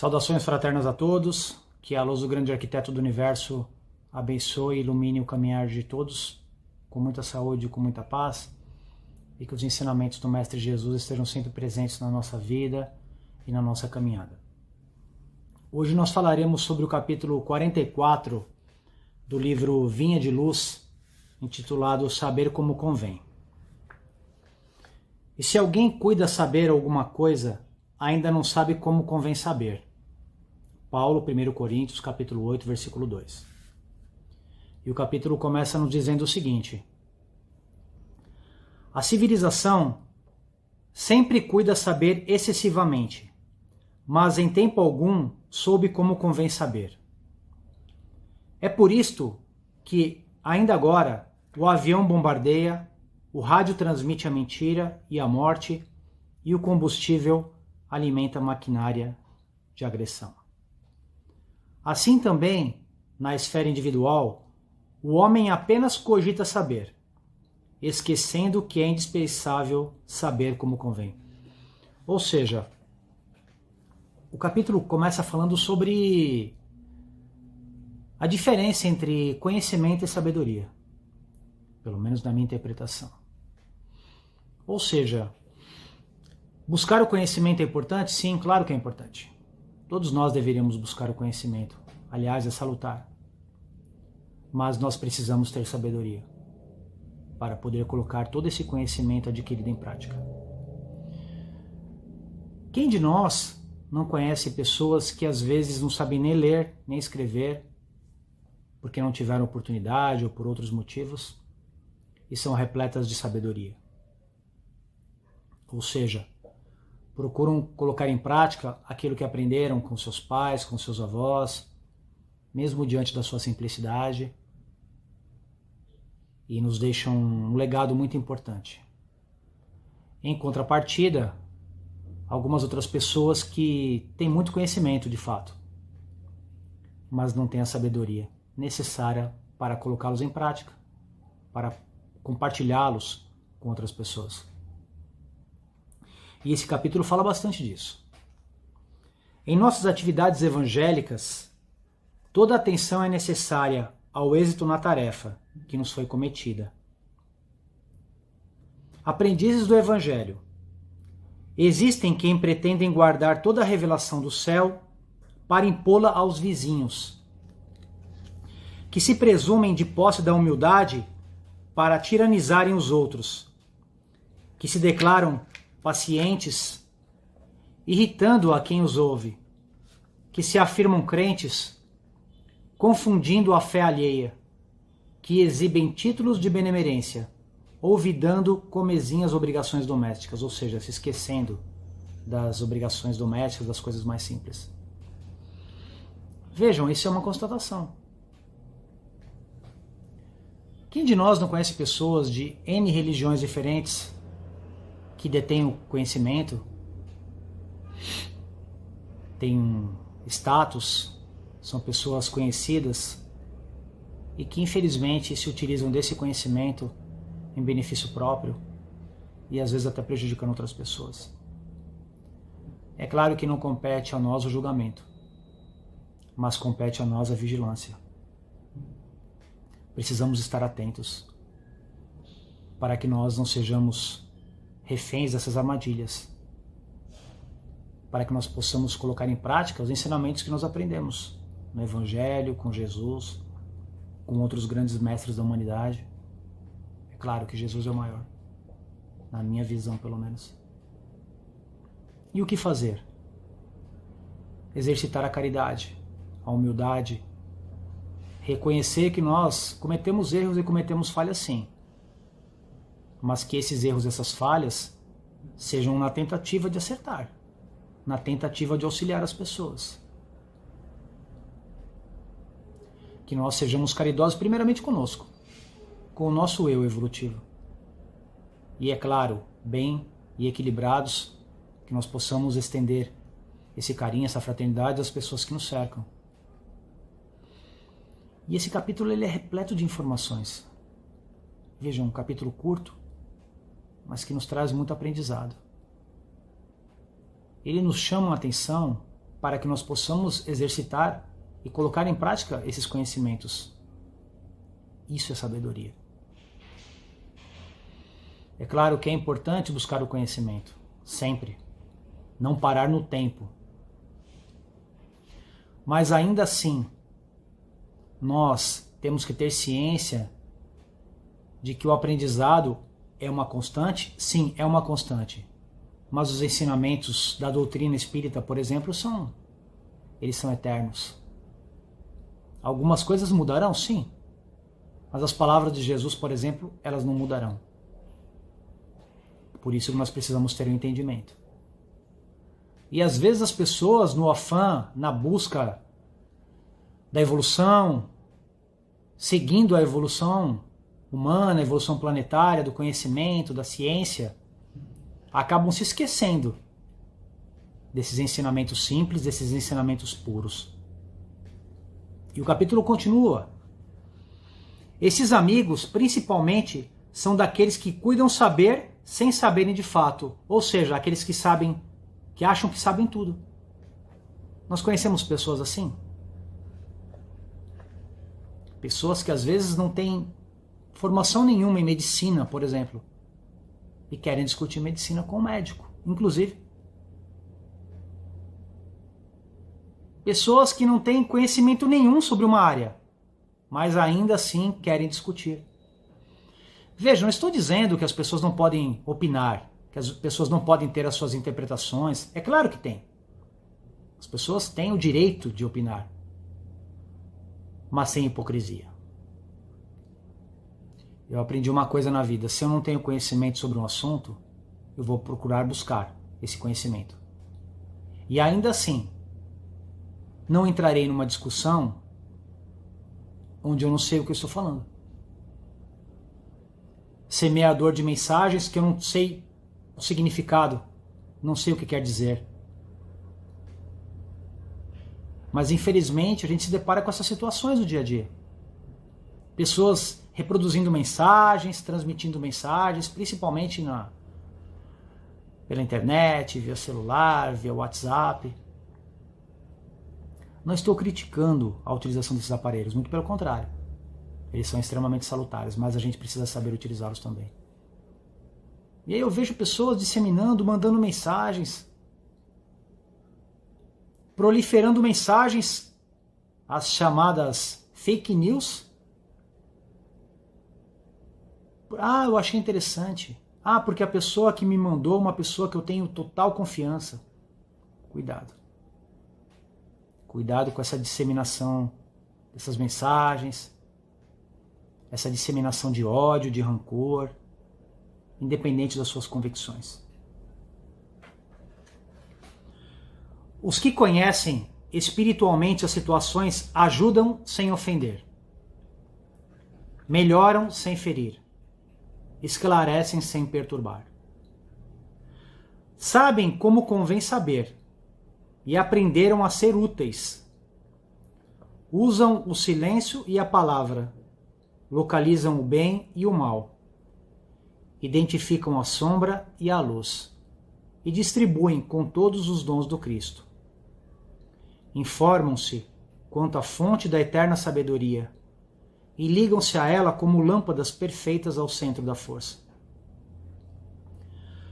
Saudações fraternas a todos, que a luz do grande arquiteto do universo abençoe e ilumine o caminhar de todos, com muita saúde e com muita paz, e que os ensinamentos do Mestre Jesus estejam sempre presentes na nossa vida e na nossa caminhada. Hoje nós falaremos sobre o capítulo 44 do livro Vinha de Luz, intitulado Saber Como Convém. E se alguém cuida saber alguma coisa, ainda não sabe como convém saber. Paulo, 1 Coríntios, capítulo 8, versículo 2. E o capítulo começa nos dizendo o seguinte: a civilização sempre cuida saber excessivamente, mas em tempo algum soube como convém saber. É por isto que, ainda agora, o avião bombardeia, o rádio transmite a mentira e a morte, e o combustível alimenta a maquinária de agressão. Assim também, na esfera individual, o homem apenas cogita saber, esquecendo que é indispensável saber como convém. Ou seja, o capítulo começa falando sobre a diferença entre conhecimento e sabedoria, pelo menos na minha interpretação. Ou seja, buscar o conhecimento é importante? Sim, claro que é importante. Todos nós deveríamos buscar o conhecimento. Aliás, é salutar. Mas nós precisamos ter sabedoria para poder colocar todo esse conhecimento adquirido em prática. Quem de nós não conhece pessoas que às vezes não sabem nem ler, nem escrever, porque não tiveram oportunidade ou por outros motivos, e são repletas de sabedoria? Ou seja, procuram colocar em prática aquilo que aprenderam com seus pais, com seus avós, mesmo diante da sua simplicidade, e nos deixam um legado muito importante. Em contrapartida, algumas outras pessoas que têm muito conhecimento de fato, mas não têm a sabedoria necessária para colocá-los em prática, para compartilhá-los com outras pessoas. E esse capítulo fala bastante disso. Em nossas atividades evangélicas, toda atenção é necessária ao êxito na tarefa que nos foi cometida. Aprendizes do Evangelho. Existem quem pretendem guardar toda a revelação do céu para impô-la aos vizinhos, que se presumem de posse da humildade para tiranizarem os outros, que se declaram pacientes, irritando a quem os ouve, que se afirmam crentes, confundindo a fé alheia, que exibem títulos de benemerência, olvidando comezinhas obrigações domésticas, ou seja, se esquecendo das obrigações domésticas, das coisas mais simples. Vejam, isso é uma constatação. Quem de nós não conhece pessoas de N religiões diferentes que detêm o conhecimento, têm status, são pessoas conhecidas e que infelizmente se utilizam desse conhecimento em benefício próprio e às vezes até prejudicando outras pessoas? É claro que não compete a nós o julgamento, mas compete a nós a vigilância. Precisamos estar atentos para que nós não sejamos reféns dessas armadilhas, para que nós possamos colocar em prática os ensinamentos que nós aprendemos no Evangelho, com Jesus, com outros grandes mestres da humanidade. É claro que Jesus é o maior, na minha visão pelo menos. E o que fazer? Exercitar a caridade, a humildade, reconhecer que nós cometemos erros e cometemos falhas sim, mas que esses erros, essas falhas, sejam na tentativa de acertar, na tentativa de auxiliar as pessoas. Que nós sejamos caridosos primeiramente conosco, com o nosso eu evolutivo. E é claro, bem e equilibrados, que nós possamos estender esse carinho, essa fraternidade às pessoas que nos cercam. E esse capítulo ele é repleto de informações. Vejam, um capítulo curto, mas que nos traz muito aprendizado. Ele nos chama a atenção para que nós possamos exercitar e colocar em prática esses conhecimentos. Isso é sabedoria. É claro que é importante buscar o conhecimento, sempre. Não parar no tempo. Mas ainda assim, nós temos que ter ciência de que o aprendizado é uma constante? Sim, é uma constante. Mas os ensinamentos da doutrina espírita, por exemplo, eles são eternos. Algumas coisas mudarão, sim. Mas as palavras de Jesus, por exemplo, elas não mudarão. Por isso que nós precisamos ter um entendimento. E às vezes as pessoas, no afã, na busca da evolução, seguindo a evolução humana, a evolução planetária, do conhecimento, da ciência, acabam se esquecendo desses ensinamentos simples, desses ensinamentos puros. E o capítulo continua. Esses amigos, principalmente, são daqueles que cuidam saber sem saberem de fato, ou seja, aqueles que sabem, que acham que sabem tudo. Nós conhecemos pessoas assim? Pessoas que às vezes não têm formação nenhuma em medicina, por exemplo, e querem discutir medicina com o médico, inclusive. Pessoas que não têm conhecimento nenhum sobre uma área, mas ainda assim querem discutir. Veja, não estou dizendo que as pessoas não podem opinar, que as pessoas não podem ter as suas interpretações. É claro que tem. As pessoas têm o direito de opinar, mas sem hipocrisia. Eu aprendi uma coisa na vida: se eu não tenho conhecimento sobre um assunto, eu vou procurar buscar esse conhecimento. E ainda assim, não entrarei numa discussão onde eu não sei o que eu estou falando. Semeador de mensagens que eu não sei o significado, não sei o que quer dizer. Mas infelizmente a gente se depara com essas situações no dia a dia. Pessoas reproduzindo mensagens, transmitindo mensagens, principalmente pela internet, via celular, via WhatsApp. Não estou criticando a utilização desses aparelhos, muito pelo contrário. Eles são extremamente salutares, mas a gente precisa saber utilizá-los também. E aí eu vejo pessoas disseminando, mandando mensagens, proliferando mensagens, as chamadas fake news. Ah, eu achei interessante. Ah, porque a pessoa que me mandou é uma pessoa que eu tenho total confiança. Cuidado. Cuidado com essa disseminação dessas mensagens, essa disseminação de ódio, de rancor, independente das suas convicções. Os que conhecem espiritualmente as situações ajudam sem ofender, melhoram sem ferir, esclarecem sem perturbar. Sabem como convém saber e aprenderam a ser úteis. Usam o silêncio e a palavra, localizam o bem e o mal, identificam a sombra e a luz, e distribuem com todos os dons do Cristo. Informam-se quanto à fonte da eterna sabedoria, e ligam-se a ela como lâmpadas perfeitas ao centro da força.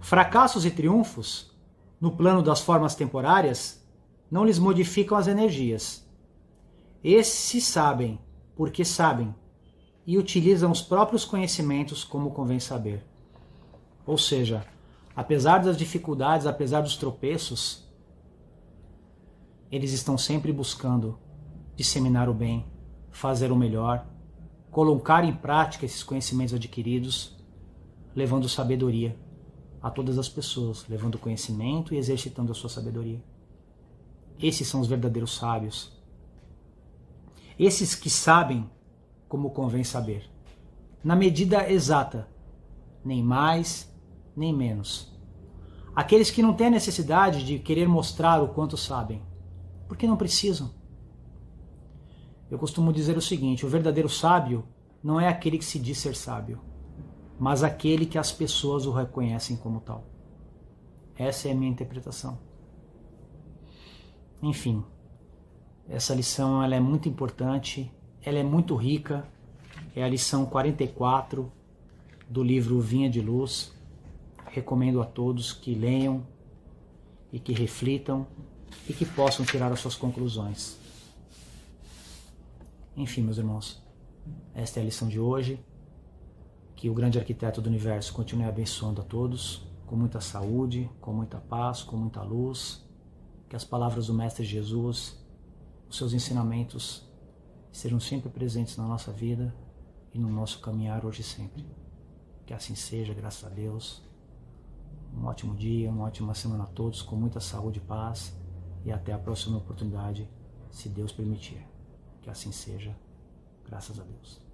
Fracassos e triunfos, no plano das formas temporárias, não lhes modificam as energias. Esses sabem, porque sabem, e utilizam os próprios conhecimentos como convém saber. Ou seja, apesar das dificuldades, apesar dos tropeços, eles estão sempre buscando disseminar o bem, fazer o melhor, colocar em prática esses conhecimentos adquiridos, levando sabedoria a todas as pessoas, levando conhecimento e exercitando a sua sabedoria. Esses são os verdadeiros sábios. Esses que sabem como convém saber, na medida exata, nem mais, nem menos. Aqueles que não têm a necessidade de querer mostrar o quanto sabem, porque não precisam. Eu costumo dizer o seguinte: o verdadeiro sábio não é aquele que se diz ser sábio, mas aquele que as pessoas o reconhecem como tal. Essa é a minha interpretação. Enfim, essa lição ela é muito importante, ela é muito rica, é a lição 44 do livro Vinha de Luz. Recomendo a todos que leiam e que reflitam e que possam tirar as suas conclusões. Enfim, meus irmãos, esta é a lição de hoje. Que o grande arquiteto do universo continue abençoando a todos, com muita saúde, com muita paz, com muita luz. Que as palavras do Mestre Jesus, os seus ensinamentos, sejam sempre presentes na nossa vida e no nosso caminhar hoje e sempre. Que assim seja, graças a Deus. Um ótimo dia, uma ótima semana a todos, com muita saúde e paz. E até a próxima oportunidade, se Deus permitir. Que assim seja, graças a Deus.